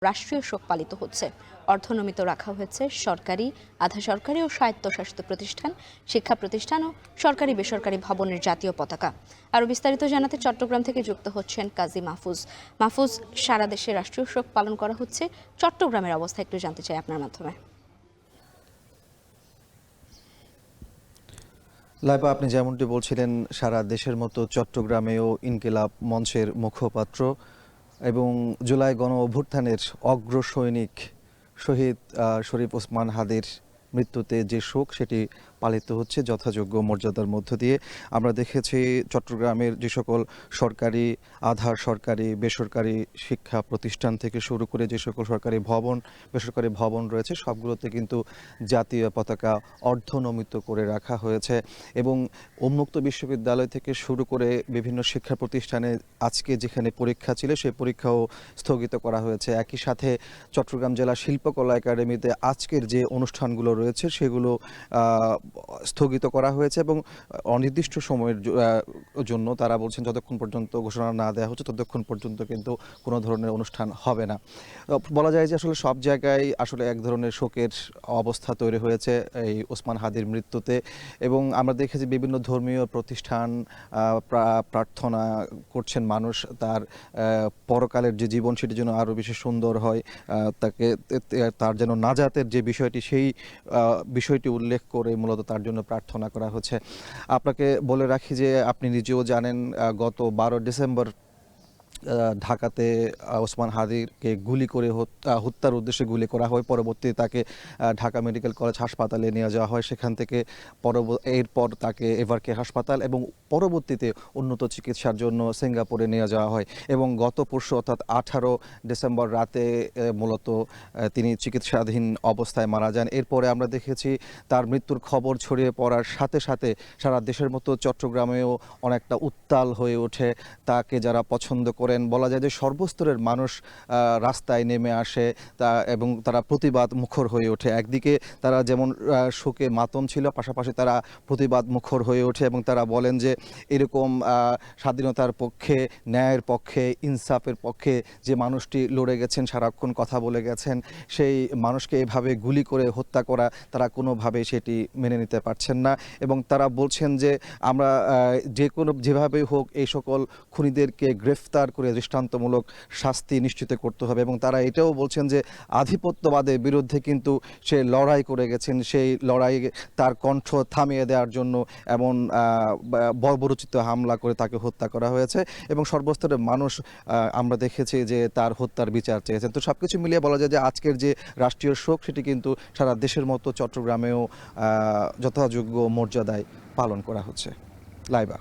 রাষ্ট্রীয় শোক পালিত হচ্ছে। অর্ধনমিত রাখা হয়েছে সরকারি, আধা সরকারি ও স্বায়ত্তশাসিত প্রতিষ্ঠান, শিক্ষা প্রতিষ্ঠান ও সরকারি বেসরকারি ভবনের জাতীয় পতাকা। আরও বিস্তারিত জানাতে চট্টগ্রাম থেকে যুক্ত হচ্ছেন কাজী মাহফুজ। মাহফুজ, সারা দেশে রাষ্ট্রীয় শোক পালন করা হচ্ছে, চট্টগ্রামের অবস্থা একটু জানতে চাই আপনার মাধ্যমে। লাইবা, আপনি যেমনটি বলছিলেন, সারা দেশের মতো চট্টগ্রামেও ইনকিলাব মঞ্চের মুখপাত্র এবং জুলাই গণ অভ্যুত্থানের অগ্রসৈনিক শহীদ শরীফ ওসমান হাদির মৃত্যুতে যে শোক সেটি পালিত হচ্ছে যথাযোগ্য মর্যাদার মধ্য দিয়ে। আমরা দেখেছি চট্টগ্রামের যে সকল সরকারি, আধা সরকারি, বেসরকারি শিক্ষা প্রতিষ্ঠান থেকে শুরু করে যে সকল সরকারি ভবন, বেসরকারি ভবন রয়েছে সবগুলোতে কিন্তু জাতীয় পতাকা অর্ধনমিত করে রাখা হয়েছে এবং উন্মুক্ত বিশ্ববিদ্যালয় থেকে শুরু করে বিভিন্ন শিক্ষা প্রতিষ্ঠানে আজকে যেখানে পরীক্ষা ছিল সেই পরীক্ষাও স্থগিত করা হয়েছে। একই সাথে চট্টগ্রাম জেলা শিল্পকলা একাডেমিতে আজকের যে অনুষ্ঠানগুলো রয়েছে সেগুলো স্থগিত করা হয়েছে এবং অনির্দিষ্ট সময়ের জন্য তারা বলছেন যতক্ষণ পর্যন্ত ঘোষণা না দেওয়া হচ্ছে ততক্ষণ পর্যন্ত কিন্তু কোনো ধরনের অনুষ্ঠান হবে না। বলা যায় যে আসলে সব জায়গায় আসলে এক ধরনের শোকের অবস্থা তৈরি হয়েছে এই ওসমান হাদির মৃত্যুতে এবং আমরা দেখেছি বিভিন্ন ধর্মীয় প্রতিষ্ঠান প্রার্থনা করছেন মানুষ তার পরকালের যে জীবন সেটি যেন আরও বেশি সুন্দর হয়, তার যেন নাজাতের যে বিষয়টি সেই বিষয়টি উল্লেখ করে মূলত তার জন্য প্রার্থনা করা হচ্ছে। আপনাকে বলে রাখি যে আপনি নিজেও জানেন গত 12 ডিসেম্বর ঢাকাতে ওসমান হাদিকে গুলি করে হত্যার উদ্দেশ্যে গুলি করা হয়। পরবর্তীতে তাকে ঢাকা মেডিকেল কলেজ হাসপাতালে নিয়ে যাওয়া হয়। সেখান থেকে এরপর তাকে এভারকে হাসপাতাল এবং পরবর্তীতে উন্নত চিকিৎসার জন্য সিঙ্গাপুরে নিয়ে যাওয়া হয় এবং গত পরশু অর্থাৎ 18 ডিসেম্বর রাতে মূলত তিনি চিকিৎসাধীন অবস্থায় মারা যান। এরপরে আমরা দেখেছি তার মৃত্যুর খবর ছড়িয়ে পড়ার সাথে সাথে সারা দেশের মতো চট্টগ্রামেও অনেকটা উত্তাল হয়ে ওঠে। তাকে যারা পছন্দ করেন বলা যায় যে সর্বস্তরের মানুষ রাস্তায় নেমে আসে এবং তারা প্রতিবাদ মুখর হয়ে ওঠে। একদিকে তারা যেমন শোকে মাতম ছিল, পাশাপাশি তারা প্রতিবাদ মুখর হয়ে ওঠে এবং তারা বলেন যে এরকম স্বাধীনতার পক্ষে, ন্যায়ের পক্ষে, ইনসাফের পক্ষে যে মানুষটি লড়ে গেছেন, সারাক্ষণ কথা বলে গেছেন, সেই মানুষকে এভাবে গুলি করে হত্যা করা তারা কোনোভাবেই সেটি মেনে নিতে পারছেন না এবং তারা বলছেন যে আমরা যেভাবেই হোক এই সকল খুনিদেরকে গ্রেফতার করে দৃষ্টান্তমূলক শাস্তি নিশ্চিত করতে হবে এবং তারা এটাও বলছেন যে আধিপত্যবাদের বিরুদ্ধে কিন্তু সে লড়াই করে গেছেন, সেই লড়াই তার কণ্ঠ থামিয়ে দেওয়ার জন্য এমন বর্বরোচিত হামলা করে তাকে হত্যা করা হয়েছে এবং সর্বস্তরের মানুষ আমরা দেখেছি যে তার হত্যার বিচার চেয়েছেন। তো সবকিছু মিলিয়ে বলা যায় যে আজকের যে রাষ্ট্রীয় শোক সেটি কিন্তু সারা দেশের মতো চট্টগ্রামেও যথাযোগ্য মর্যাদায় পালন করা হচ্ছে। লাইবা।